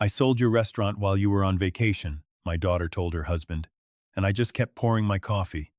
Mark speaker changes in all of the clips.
Speaker 1: "I sold your restaurant while you were on vacation," my daughter told her husband, "and I just kept pouring my coffee."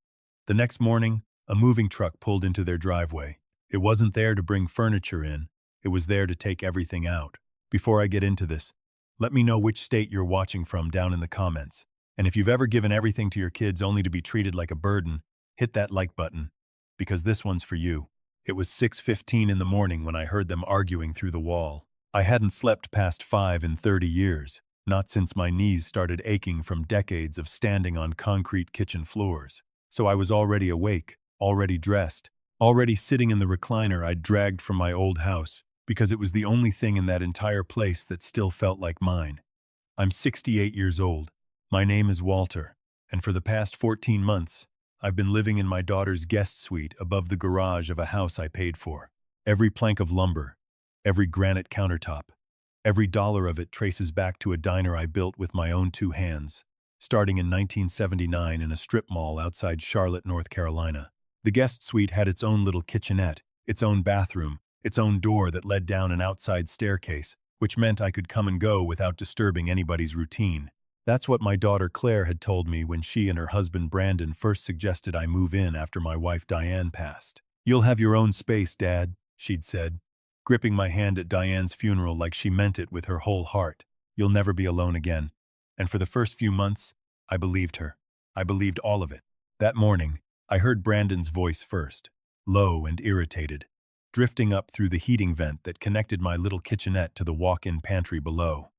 Speaker 1: The next morning, a moving truck pulled into their driveway. It wasn't there to bring furniture in, it was there to take everything out. Before I get into this, let me know which state you're watching from down in the comments. And if you've ever given everything to your kids only to be treated like a burden, hit that like button, because this one's for you. It was 6:15 in the morning when I heard them arguing through the wall. I hadn't slept past 5 in 30 years, not since my knees started aching from decades of standing on concrete kitchen floors. So I was already awake, already dressed, already sitting in the recliner I'd dragged from my old house, because it was the only thing in that entire place that still felt like mine. I'm 68 years old. My name is Walter, and for the past 14 months, I've been living in my daughter's guest suite above the garage of a house I paid for. Every plank of lumber, every granite countertop, every dollar of it traces back to a diner I built with my own two hands, starting in 1979 in a strip mall outside Charlotte, North Carolina. The guest suite had its own little kitchenette, its own bathroom, its own door that led down an outside staircase, which meant I could come and go without disturbing anybody's routine. That's what my daughter Claire had told me when she and her husband Brandon first suggested I move in after my wife Diane passed. "You'll have your own space, Dad," she'd said, gripping my hand at Diane's funeral like she meant it with her whole heart. "You'll never be alone again." And for the first few months, I believed her. I believed all of it. That morning, I heard Brandon's voice first, low and irritated, drifting up through the heating vent that connected my little kitchenette to the walk-in pantry below.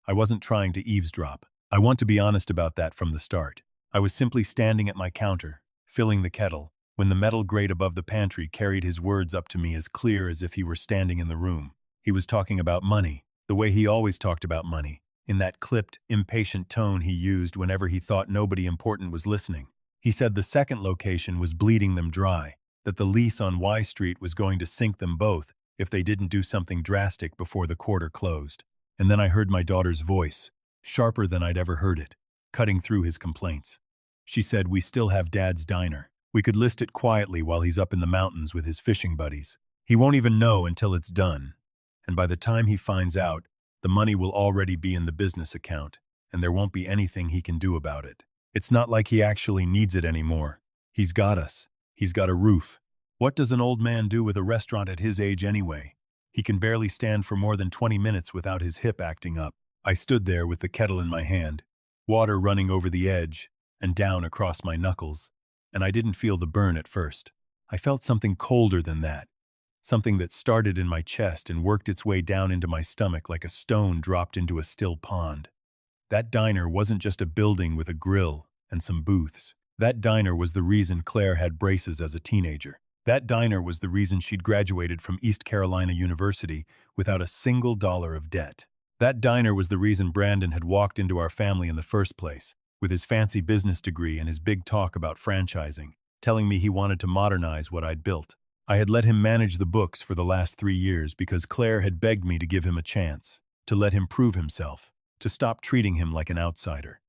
Speaker 1: I wasn't trying to eavesdrop. I want to be honest about that from the start. I was simply standing at my counter, filling the kettle, when the metal grate above the pantry carried his words up to me as clear as if he were standing in the room. He was talking about money, the way he always talked about money, in that clipped, impatient tone he used whenever he thought nobody important was listening. He said the second location was bleeding them dry, that the lease on Y Street was going to sink them both if they didn't do something drastic before the quarter closed. And then I heard my daughter's voice, sharper than I'd ever heard it, cutting through his complaints. She said, "We still have Dad's diner. We could list it quietly while he's up in the mountains with his fishing buddies. He won't even know until it's done. And by the time he finds out, the money will already be in the business account, and there won't be anything he can do about it. It's not like he actually needs it anymore. He's got us. He's got a roof. What does an old man do with a restaurant at his age anyway? He can barely stand for more than 20 minutes without his hip acting up." I stood there with the kettle in my hand, water running over the edge and down across my knuckles, and I didn't feel the burn at first. I felt something colder than that, something that started in my chest and worked its way down into my stomach like a stone dropped into a still pond. That diner wasn't just a building with a grill and some booths. That diner was the reason Claire had braces as a teenager. That diner was the reason she'd graduated from East Carolina University without a single dollar of debt. That diner was the reason Brandon had walked into our family in the first place, with his fancy business degree and his big talk about franchising, telling me he wanted to modernize what I'd built. I had let him manage the books for the last 3 years because Claire had begged me to give him a chance, to let him prove himself, to stop treating him like an outsider.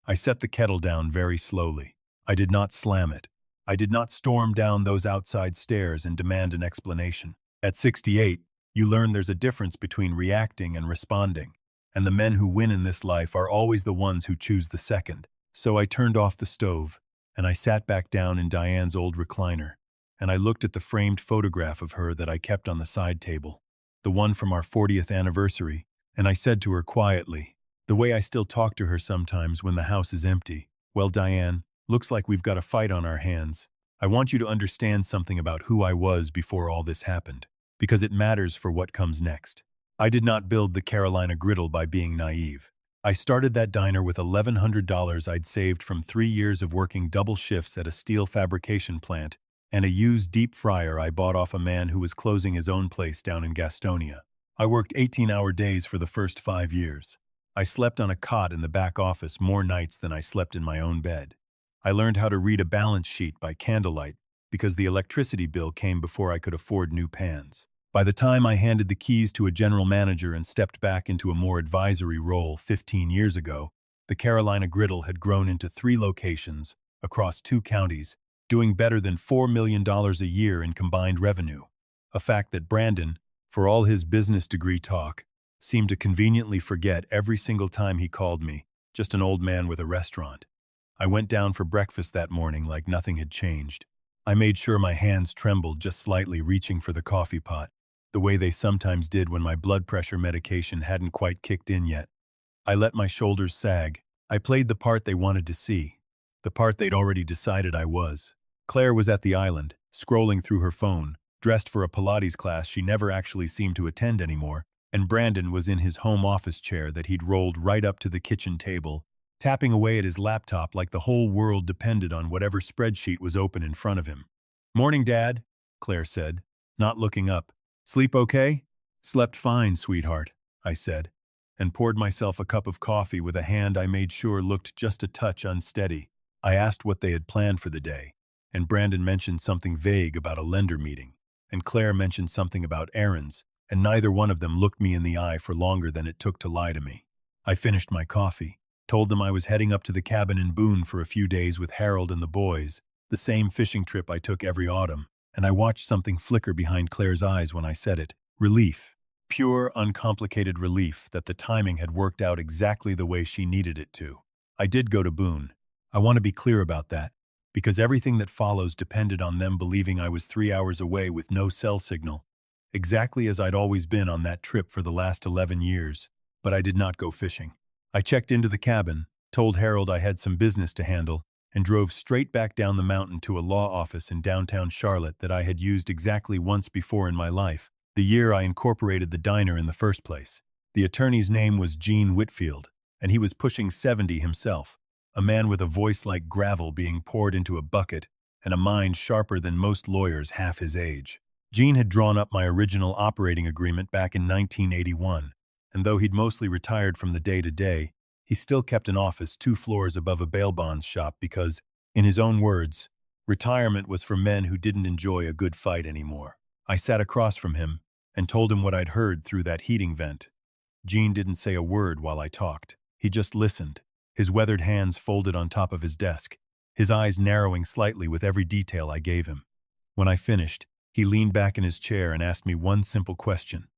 Speaker 1: I set the kettle down very slowly. I did not slam it. I did not storm down those outside stairs and demand an explanation. At 68, you learn there's a difference between reacting and responding, and the men who win in this life are always the ones who choose the second. So I turned off the stove, and I sat back down in Diane's old recliner, and I looked at the framed photograph of her that I kept on the side table, the one from our 40th anniversary, and I said to her quietly, the way I still talk to her sometimes when the house is empty, "Well, Diane, looks like we've got a fight on our hands. I want you to understand something about who I was before all this happened, because it matters for what comes next. I did not build the Carolina Griddle by being naive. I started that diner with $1,100 I'd saved from 3 years of working double shifts at a steel fabrication plant and a used deep fryer I bought off a man who was closing his own place down in Gastonia. I worked 18-hour days for the first 5 years. I slept on a cot in the back office more nights than I slept in my own bed. I learned how to read a balance sheet by candlelight because the electricity bill came before I could afford new pans. By the time I handed the keys to a general manager and stepped back into a more advisory role 15 years ago, the Carolina Griddle had grown into 3 locations across 2 counties, doing better than $4 million a year in combined revenue. A fact that Brandon, for all his business degree talk, seemed to conveniently forget every single time he called me, just an old man with a restaurant. I went down for breakfast that morning like nothing had changed. I made sure my hands trembled just slightly reaching for the coffee pot, the way they sometimes did when my blood pressure medication hadn't quite kicked in yet. I let my shoulders sag. I played the part they wanted to see, the part they'd already decided I was. Claire was at the island, scrolling through her phone, dressed for a Pilates class she never actually seemed to attend anymore, and Brandon was in his home office chair that he'd rolled right up to the kitchen table, tapping away at his laptop like the whole world depended on whatever spreadsheet was open in front of him. "Morning, Dad," Claire said, not looking up. "Sleep okay?" "Slept fine, sweetheart," I said, and poured myself a cup of coffee with a hand I made sure looked just a touch unsteady. I asked what they had planned for the day, and Brandon mentioned something vague about a lender meeting, and Claire mentioned something about errands, and neither one of them looked me in the eye for longer than it took to lie to me. I finished my coffee, told them I was heading up to the cabin in Boone for a few days with Harold and the boys, the same fishing trip I took every autumn, and I watched something flicker behind Claire's eyes when I said it. Relief. Pure, uncomplicated relief that the timing had worked out exactly the way she needed it to. I did go to Boone. I want to be clear about that, because everything that follows depended on them believing I was 3 hours away with no cell signal, exactly as I'd always been on that trip for the last 11 years. But I did not go fishing. I checked into the cabin, told Harold I had some business to handle, and drove straight back down the mountain to a law office in downtown Charlotte that I had used exactly once before in my life, the year I incorporated the diner in the first place. The attorney's name was Gene Whitfield, and he was pushing 70 himself, a man with a voice like gravel being poured into a bucket and a mind sharper than most lawyers half his age. Gene had drawn up my original operating agreement back in 1981, and though he'd mostly retired from the day-to-day, he still kept an office 2 floors above a bail bonds shop because, in his own words, retirement was for men who didn't enjoy a good fight anymore. I sat across from him and told him what I'd heard through that heating vent. Gene didn't say a word while I talked. He just listened, his weathered hands folded on top of his desk, his eyes narrowing slightly with every detail I gave him. When I finished, he leaned back in his chair and asked me one simple question.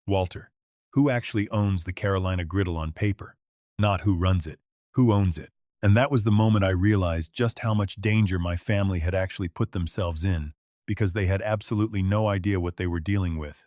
Speaker 1: "Walter, who actually owns the Carolina Griddle on paper? Not who runs it, who owns it?" And that was the moment I realized just how much danger my family had actually put themselves in, because they had absolutely no idea what they were dealing with.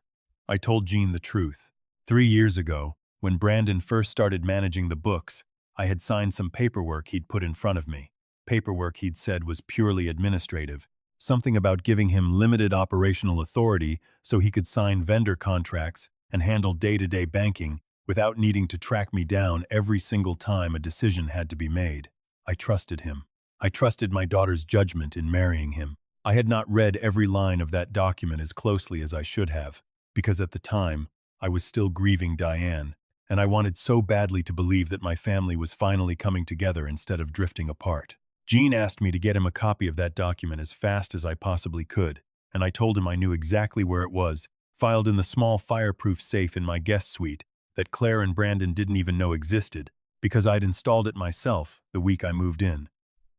Speaker 1: I told Gene the truth. 3 years ago, when Brandon first started managing the books, I had signed some paperwork he'd put in front of me. Paperwork he'd said was purely administrative, something about giving him limited operational authority so he could sign vendor contracts and handle day-to-day banking without needing to track me down every single time a decision had to be made. I trusted him. I trusted my daughter's judgment in marrying him. I had not read every line of that document as closely as I should have, because at the time, I was still grieving Diane, and I wanted so badly to believe that my family was finally coming together instead of drifting apart. Gene asked me to get him a copy of that document as fast as I possibly could, and I told him I knew exactly where it was, filed in the small fireproof safe in my guest suite that Claire and Brandon didn't even know existed, because I'd installed it myself the week I moved in.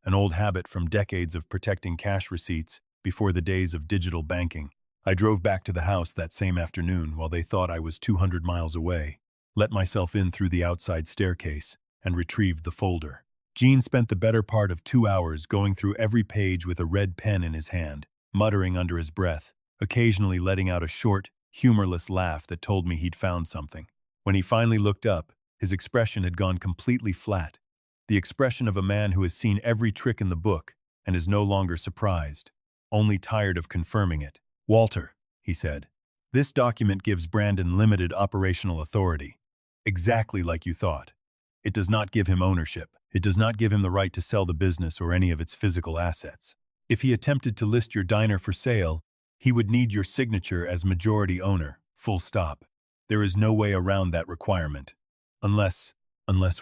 Speaker 1: An old habit from decades of protecting cash receipts before the days of digital banking. I drove back to the house that same afternoon while they thought I was 200 miles away, let myself in through the outside staircase, and retrieved the folder. Gene spent the better part of 2 hours going through every page with a red pen in his hand, muttering under his breath, occasionally letting out a short, humorless laugh that told me he'd found something. When he finally looked up, his expression had gone completely flat, the expression of a man who has seen every trick in the book and is no longer surprised, only tired of confirming it. "Walter," he said, "this document gives Brandon limited operational authority, exactly like you thought. It does not give him ownership. It does not give him the right to sell the business or any of its physical assets. If he attempted to list your diner for sale, he would need your signature as majority owner, full stop. There is no way around that requirement. Unless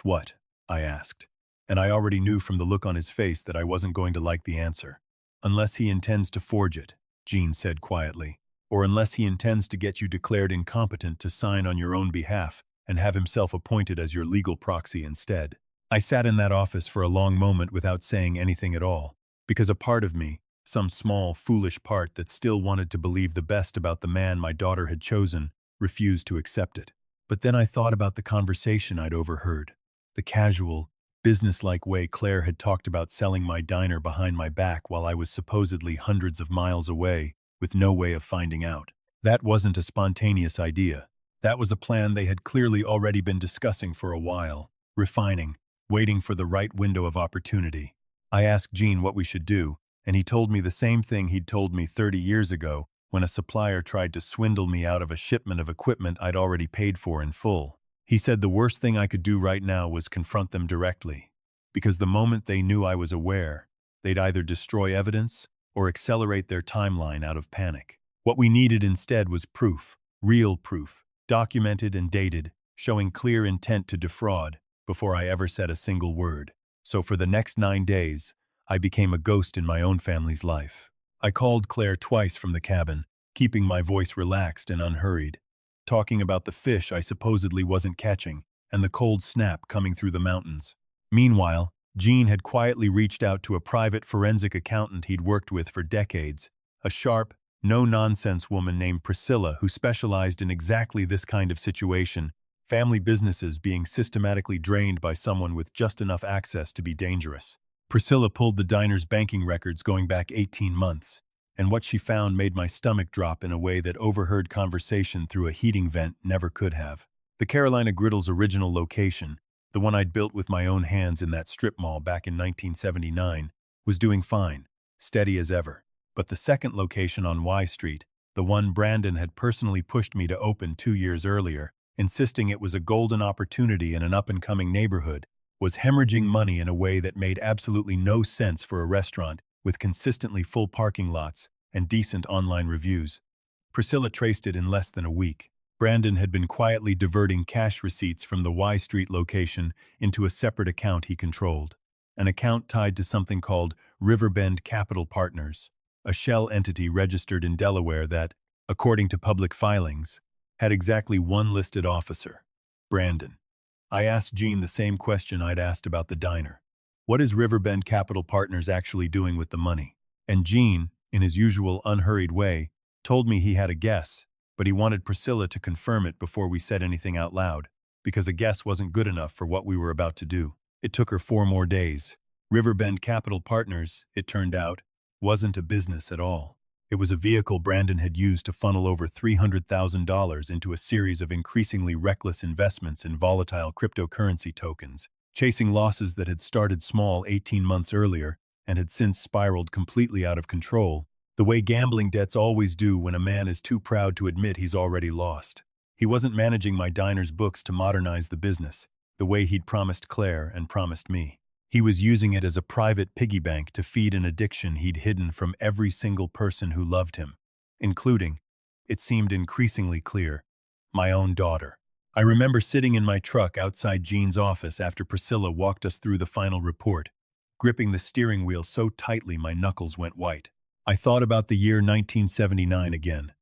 Speaker 1: what?" I asked. And I already knew from the look on his face that I wasn't going to like the answer. "Unless he intends to forge it," Gene said quietly, "or unless he intends to get you declared incompetent to sign on your own behalf and have himself appointed as your legal proxy instead." I sat in that office for a long moment without saying anything at all, because a part of me, some small, foolish part that still wanted to believe the best about the man my daughter had chosen, refused to accept it. But then I thought about the conversation I'd overheard, the casual, businesslike way Claire had talked about selling my diner behind my back while I was supposedly hundreds of miles away, with no way of finding out. That wasn't a spontaneous idea. That was a plan they had clearly already been discussing for a while, refining, waiting for the right window of opportunity. I asked Gene what we should do, and he told me the same thing he'd told me 30 years ago when a supplier tried to swindle me out of a shipment of equipment I'd already paid for in full. He said the worst thing I could do right now was confront them directly, because the moment they knew I was aware, they'd either destroy evidence or accelerate their timeline out of panic. What we needed instead was proof, real proof, documented and dated, showing clear intent to defraud before I ever said a single word. So for the next 9 days, I became a ghost in my own family's life. I called Claire twice from the cabin, keeping my voice relaxed and unhurried, talking about the fish I supposedly wasn't catching and the cold snap coming through the mountains. Meanwhile, Gene had quietly reached out to a private forensic accountant he'd worked with for decades, a sharp, no-nonsense woman named Priscilla who specialized in exactly this kind of situation, family businesses being systematically drained by someone with just enough access to be dangerous. Priscilla pulled the diner's banking records going back 18 months, and what she found made my stomach drop in a way that overheard conversation through a heating vent never could have. The Carolina Griddle's original location, the one I'd built with my own hands in that strip mall back in 1979, was doing fine, steady as ever. But the second location on Y Street, the one Brandon had personally pushed me to open 2 years earlier, insisting it was a golden opportunity in an up-and-coming neighborhood, was hemorrhaging money in a way that made absolutely no sense for a restaurant with consistently full parking lots and decent online reviews. Priscilla traced it in less than a week. Brandon had been quietly diverting cash receipts from the Y Street location into a separate account he controlled, an account tied to something called Riverbend Capital Partners, a shell entity registered in Delaware that, according to public filings, had exactly one listed officer, Brandon. I asked Gene the same question I'd asked about the diner. What is Riverbend Capital Partners actually doing with the money? And Gene, in his usual unhurried way, told me he had a guess, but he wanted Priscilla to confirm it before we said anything out loud, because a guess wasn't good enough for what we were about to do. It took her 4 more days. Riverbend Capital Partners, it turned out, wasn't a business at all. It was a vehicle Brandon had used to funnel over $300,000 into a series of increasingly reckless investments in volatile cryptocurrency tokens, chasing losses that had started small 18 months earlier and had since spiraled completely out of control, the way gambling debts always do when a man is too proud to admit he's already lost. He wasn't managing my diner's books to modernize the business, the way he'd promised Claire and promised me. He was using it as a private piggy bank to feed an addiction he'd hidden from every single person who loved him, including, it seemed increasingly clear, my own daughter. I remember sitting in my truck outside Gene's office after Priscilla walked us through the final report, gripping the steering wheel so tightly my knuckles went white. I thought about the year 1979 again,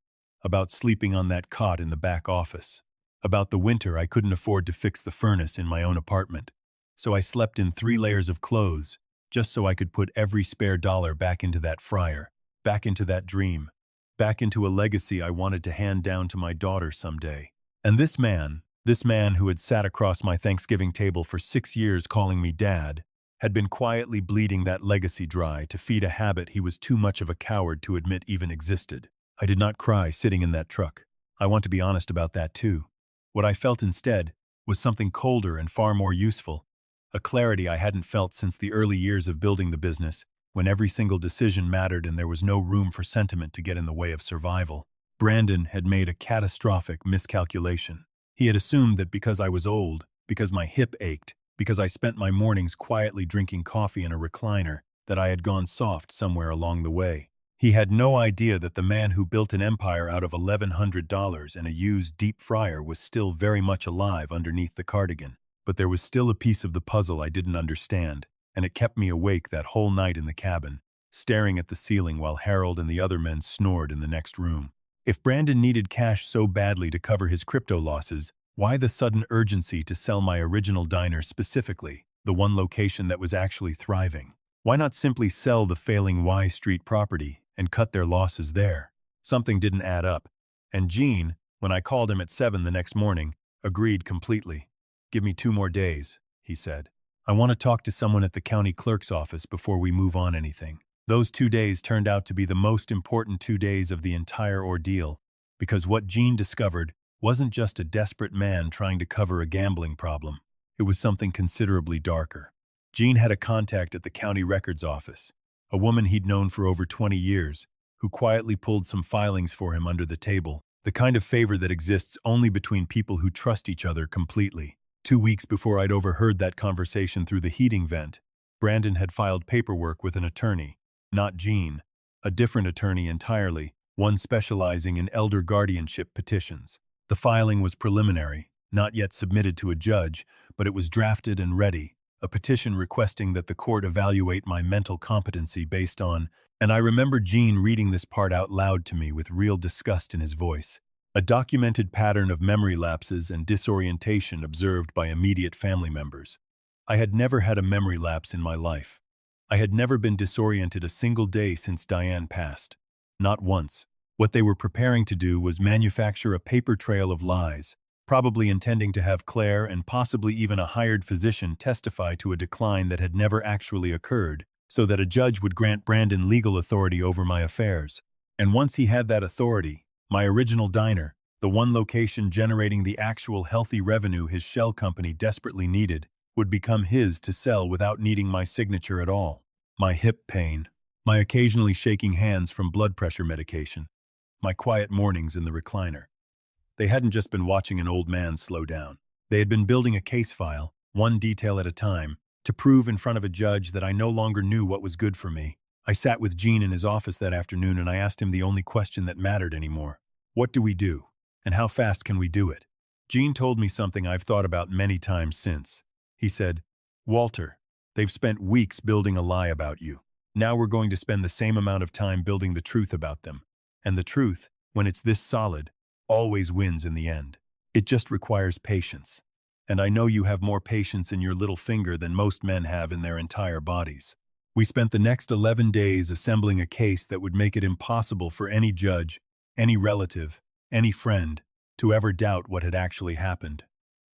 Speaker 1: about sleeping on that cot in the back office, about the winter I couldn't afford to fix the furnace in my own apartment. So I slept in 3 layers of clothes, just so I could put every spare dollar back into that fryer, back into that dream, back into a legacy I wanted to hand down to my daughter someday. And this man who had sat across my Thanksgiving table for 6 years calling me Dad, had been quietly bleeding that legacy dry to feed a habit he was too much of a coward to admit even existed. I did not cry sitting in that truck. I want to be honest about that too. What I felt instead was something colder and far more useful, a clarity I hadn't felt since the early years of building the business, when every single decision mattered and there was no room for sentiment to get in the way of survival. Brandon had made a catastrophic miscalculation. He had assumed that because I was old, because my hip ached, because I spent my mornings quietly drinking coffee in a recliner, that I had gone soft somewhere along the way. He had no idea that the man who built an empire out of $1,100 and a used deep fryer was still very much alive underneath the cardigan. But there was still a piece of the puzzle I didn't understand, and it kept me awake that whole night in the cabin, staring at the ceiling while Harold and the other men snored in the next room. If Brandon needed cash so badly to cover his crypto losses, why the sudden urgency to sell my original diner specifically, the one location that was actually thriving? Why not simply sell the failing Y Street property and cut their losses there? Something didn't add up, and Gene, when I called him at 7 the next morning, Agreed completely. Give me 2 more days, he said. I want to talk to someone at the county clerk's office before we move on anything. Those 2 days turned out to be the most important 2 days of the entire ordeal, because what Jean discovered wasn't just a desperate man trying to cover a gambling problem. It was something considerably darker. Jean had a contact at the county records office, a woman he'd known for over 20 years, who quietly pulled some filings for him under the table, the kind of favor that exists only between people who trust each other completely. 2 weeks before I'd overheard that conversation through the heating vent, Brandon had filed paperwork with an attorney, not Jean, a different attorney entirely, one specializing in elder guardianship petitions. The filing was preliminary, not yet submitted to a judge, but it was drafted and ready, a petition requesting that the court evaluate my mental competency based on, and I remember Jean reading this part out loud to me with real disgust in his voice. A documented pattern of memory lapses and disorientation observed by immediate family members. I had never had a memory lapse in my life. I had never been disoriented a single day since Diane passed. Not once. What they were preparing to do was manufacture a paper trail of lies, probably intending to have Claire and possibly even a hired physician testify to a decline that had never actually occurred, so that a judge would grant Brandon legal authority over my affairs. And once he had that authority, my original diner, the one location generating the actual healthy revenue his shell company desperately needed, would become his to sell without needing my signature at all. My hip pain, my occasionally shaking hands from blood pressure medication, my quiet mornings in the recliner. They hadn't just been watching an old man slow down. They had been building a case file, one detail at a time, to prove in front of a judge that I no longer knew what was good for me. I sat with Gene in his office that afternoon and I asked him the only question that mattered anymore. What do we do? And how fast can we do it? Gene told me something I've thought about many times since. He said, Walter, they've spent weeks building a lie about you. Now we're going to spend the same amount of time building the truth about them. And the truth, when it's this solid, always wins in the end. It just requires patience. And I know you have more patience in your little finger than most men have in their entire bodies. We spent the next 11 days assembling a case that would make it impossible for any judge, any relative, any friend, to ever doubt what had actually happened.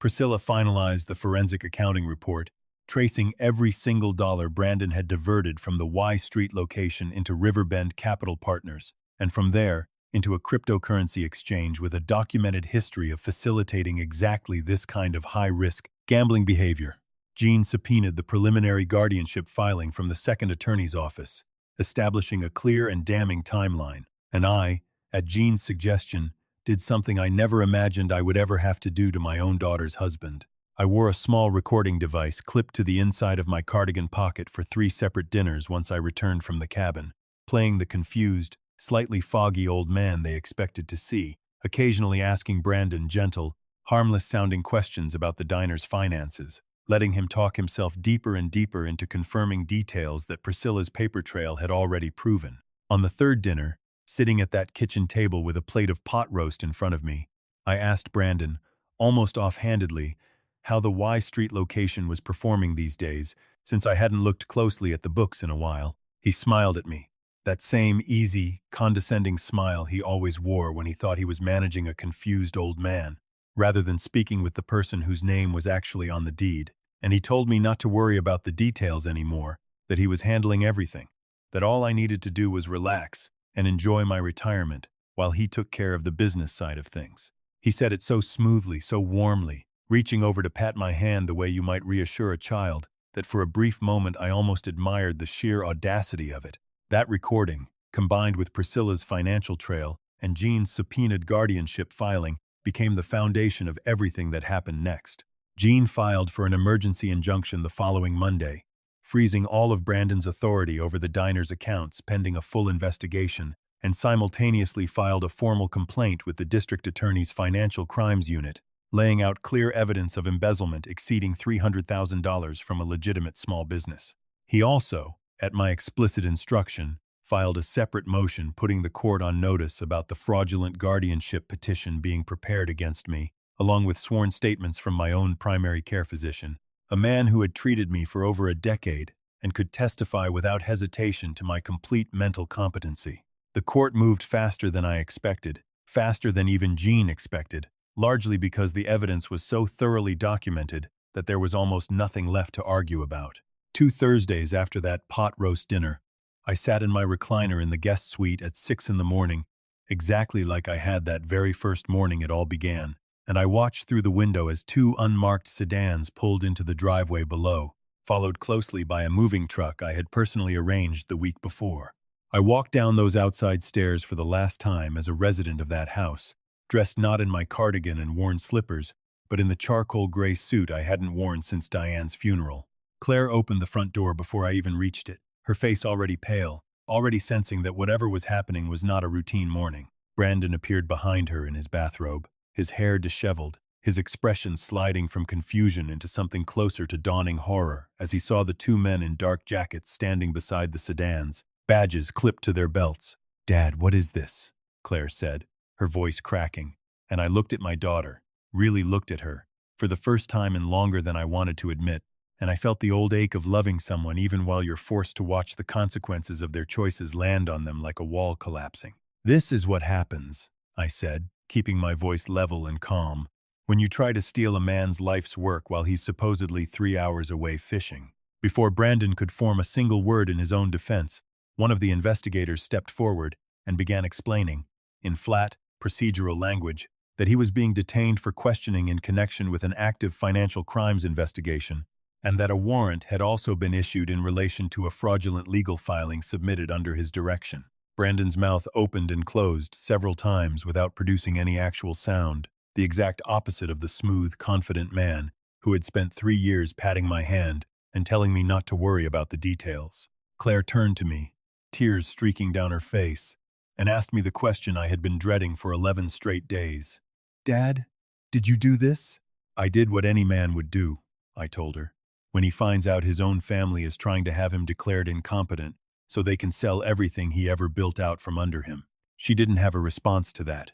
Speaker 1: Priscilla finalized the forensic accounting report, tracing every single dollar Brandon had diverted from the Y Street location into Riverbend Capital Partners, and from there, into a cryptocurrency exchange with a documented history of facilitating exactly this kind of high-risk gambling behavior. Gene subpoenaed the preliminary guardianship filing from the second attorney's office, establishing a clear and damning timeline, and I, at Gene's suggestion, did something I never imagined I would ever have to do to my own daughter's husband. I wore a small recording device clipped to the inside of my cardigan pocket for 3 separate dinners once I returned from the cabin, playing the confused, slightly foggy old man they expected to see, occasionally asking Brandon gentle, harmless-sounding questions about the diner's finances, letting him talk himself deeper and deeper into confirming details that Priscilla's paper trail had already proven. On the third dinner, sitting at that kitchen table with a plate of pot roast in front of me, I asked Brandon, almost offhandedly, how the Y Street location was performing these days, since I hadn't looked closely at the books in a while. He smiled at me, that same easy, condescending smile he always wore when he thought he was managing a confused old man, rather than speaking with the person whose name was actually on the deed. And he told me not to worry about the details anymore, that he was handling everything, that all I needed to do was relax and enjoy my retirement while he took care of the business side of things. He said it so smoothly, so warmly, reaching over to pat my hand the way you might reassure a child, that for a brief moment I almost admired the sheer audacity of it. That recording, combined with Priscilla's financial trail and Gene's subpoenaed guardianship filing, became the foundation of everything that happened next. Gene filed for an emergency injunction the following Monday, freezing all of Brandon's authority over the diner's accounts pending a full investigation, and simultaneously filed a formal complaint with the district attorney's financial crimes unit, laying out clear evidence of embezzlement exceeding $300,000 from a legitimate small business. He also, at my explicit instruction, filed a separate motion putting the court on notice about the fraudulent guardianship petition being prepared against me, along with sworn statements from my own primary care physician, a man who had treated me for over a decade and could testify without hesitation to my complete mental competency. The court moved faster than I expected, faster than even Gene expected, largely because the evidence was so thoroughly documented that there was almost nothing left to argue about. 2 Thursdays after that pot roast dinner, I sat in my recliner in the guest suite at 6 in the morning, exactly like I had that very first morning it all began, and I watched through the window as two unmarked sedans pulled into the driveway below, followed closely by a moving truck I had personally arranged the week before. I walked down those outside stairs for the last time as a resident of that house, dressed not in my cardigan and worn slippers, but in the charcoal gray suit I hadn't worn since Diane's funeral. Claire opened the front door before I even reached it, her face already pale, already sensing that whatever was happening was not a routine morning. Brandon appeared behind her in his bathrobe, his hair disheveled, his expression sliding from confusion into something closer to dawning horror as he saw the two men in dark jackets standing beside the sedans, badges clipped to their belts. "Dad, what is this?" Claire said, her voice cracking, and I looked at my daughter, really looked at her, for the first time in longer than I wanted to admit, and I felt the old ache of loving someone even while you're forced to watch the consequences of their choices land on them like a wall collapsing. "This is what happens," I said, keeping my voice level and calm, "when you try to steal a man's life's work while he's supposedly 3 hours away fishing." Before Brandon could form a single word in his own defense, one of the investigators stepped forward and began explaining, in flat, procedural language, that he was being detained for questioning in connection with an active financial crimes investigation, and that a warrant had also been issued in relation to a fraudulent legal filing submitted under his direction. Brandon's mouth opened and closed several times without producing any actual sound, the exact opposite of the smooth, confident man who had spent 3 years patting my hand and telling me not to worry about the details. Claire turned to me, tears streaking down her face, and asked me the question I had been dreading for 11 straight days. "Dad, did you do this?" "I did what any man would do," I told her, "when he finds out his own family is trying to have him declared incompetent so they can sell everything he ever built out from under him." She didn't have a response to that.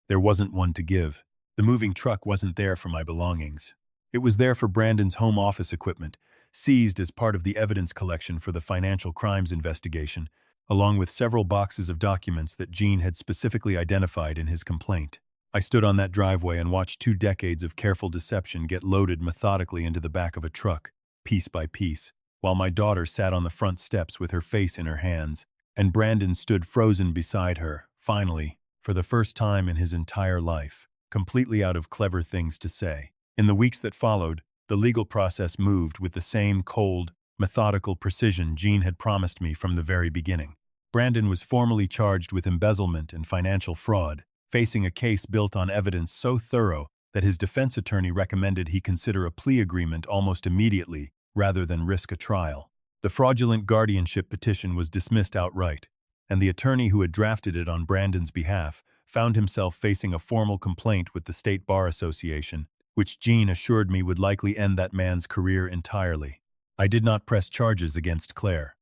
Speaker 1: There wasn't one to give. The moving truck wasn't there for my belongings. It was there for Brandon's home office equipment, seized as part of the evidence collection for the financial crimes investigation, along with several boxes of documents that Gene had specifically identified in his complaint. I stood on that driveway and watched 2 decades of careful deception get loaded methodically into the back of a truck, piece by piece, while my daughter sat on the front steps with her face in her hands, and Brandon stood frozen beside her, finally, for the first time in his entire life, completely out of clever things to say. In the weeks that followed, the legal process moved with the same cold, methodical precision Gene had promised me from the very beginning. Brandon was formally charged with embezzlement and financial fraud, facing a case built on evidence so thorough that his defense attorney recommended he consider a plea agreement almost immediately rather than risk a trial. The fraudulent guardianship petition was dismissed outright, and the attorney who had drafted it on Brandon's behalf found himself facing a formal complaint with the State Bar Association, which Gene assured me would likely end that man's career entirely. I did not press charges against Claire.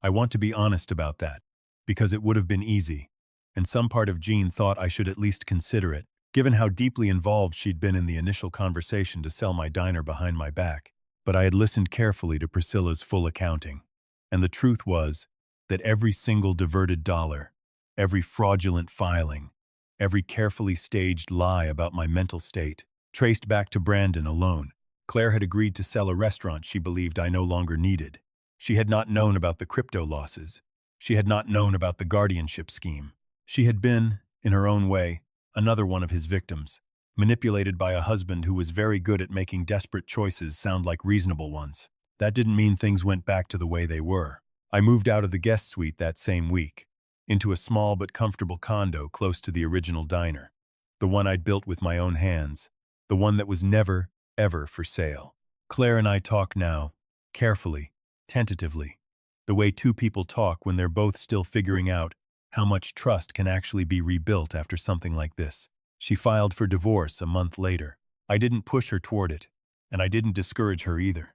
Speaker 1: I want to be honest about that, because it would have been easy, and some part of Gene thought I should at least consider it, given how deeply involved she'd been in the initial conversation to sell my diner behind my back. But I had listened carefully to Priscilla's full accounting, and the truth was that every single diverted dollar, every fraudulent filing, every carefully staged lie about my mental state, traced back to Brandon alone. Claire had agreed to sell a restaurant she believed I no longer needed. She had not known about the crypto losses. She had not known about the guardianship scheme. She had been, in her own way, another one of his victims, manipulated by a husband who was very good at making desperate choices sound like reasonable ones. That didn't mean things went back to the way they were. I moved out of the guest suite that same week, into a small but comfortable condo close to the original diner, the one I'd built with my own hands, the one that was never, ever for sale. Claire and I talk now, carefully, tentatively, the way two people talk when they're both still figuring out how much trust can actually be rebuilt after something like this. She filed for divorce a month later. I didn't push her toward it, and I didn't discourage her either.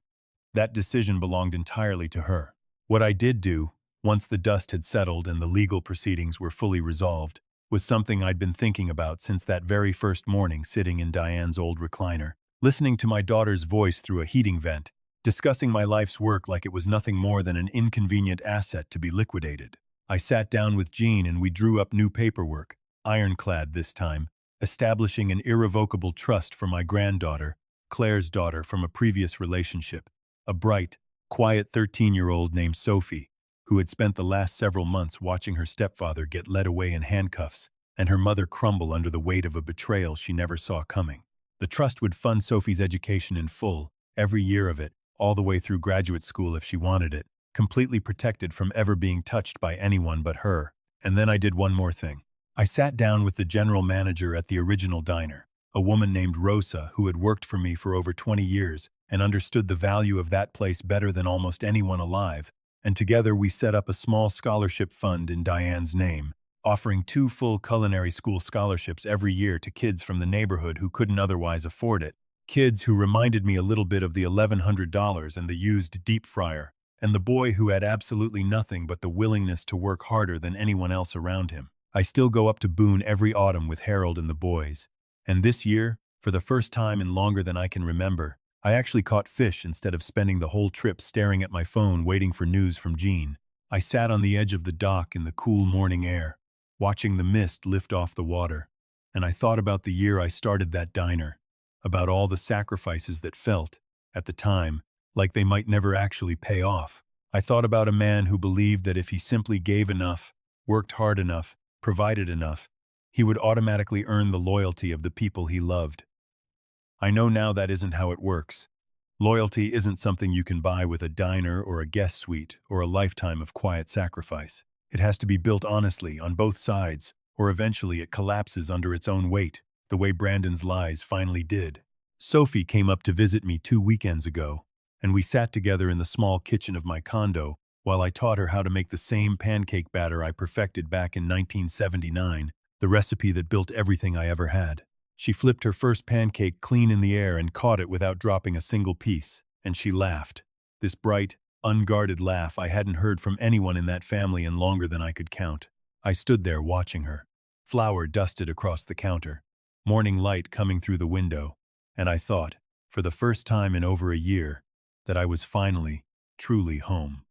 Speaker 1: That decision belonged entirely to her. What I did do, once the dust had settled and the legal proceedings were fully resolved, was something I'd been thinking about since that very first morning sitting in Diane's old recliner, listening to my daughter's voice through a heating vent, discussing my life's work like it was nothing more than an inconvenient asset to be liquidated. I sat down with Gene and we drew up new paperwork, ironclad this time, establishing an irrevocable trust for my granddaughter, Claire's daughter from a previous relationship, a bright, quiet 13-year-old named Sophie, who had spent the last several months watching her stepfather get led away in handcuffs and her mother crumble under the weight of a betrayal she never saw coming. The trust would fund Sophie's education in full, every year of it, all the way through graduate school if she wanted it, completely protected from ever being touched by anyone but her. And then I did one more thing. I sat down with the general manager at the original diner, a woman named Rosa who had worked for me for over 20 years and understood the value of that place better than almost anyone alive, and together we set up a small scholarship fund in Diane's name, offering 2 full culinary school scholarships every year to kids from the neighborhood who couldn't otherwise afford it, kids who reminded me a little bit of the $1,100 and the used deep fryer, and the boy who had absolutely nothing but the willingness to work harder than anyone else around him. I still go up to Boone every autumn with Harold and the boys, and this year, for the first time in longer than I can remember, I actually caught fish instead of spending the whole trip staring at my phone waiting for news from Jean. I sat on the edge of the dock in the cool morning air, watching the mist lift off the water, and I thought about the year I started that diner, about all the sacrifices that felt, at the time, like they might never actually pay off. I thought about a man who believed that if he simply gave enough, worked hard enough, provided enough, he would automatically earn the loyalty of the people he loved. I know now that isn't how it works. Loyalty isn't something you can buy with a diner or a guest suite or a lifetime of quiet sacrifice. It has to be built honestly on both sides, or eventually it collapses under its own weight, the way Brandon's lies finally did. Sophie came up to visit me 2 weekends ago, and we sat together in the small kitchen of my condo while I taught her how to make the same pancake batter I perfected back in 1979, the recipe that built everything I ever had. She flipped her first pancake clean in the air and caught it without dropping a single piece, and she laughed. This bright, unguarded laugh I hadn't heard from anyone in that family in longer than I could count. I stood there watching her. Flour dusted across the counter, morning light coming through the window, and I thought, for the first time in over a year, that I was finally, truly home.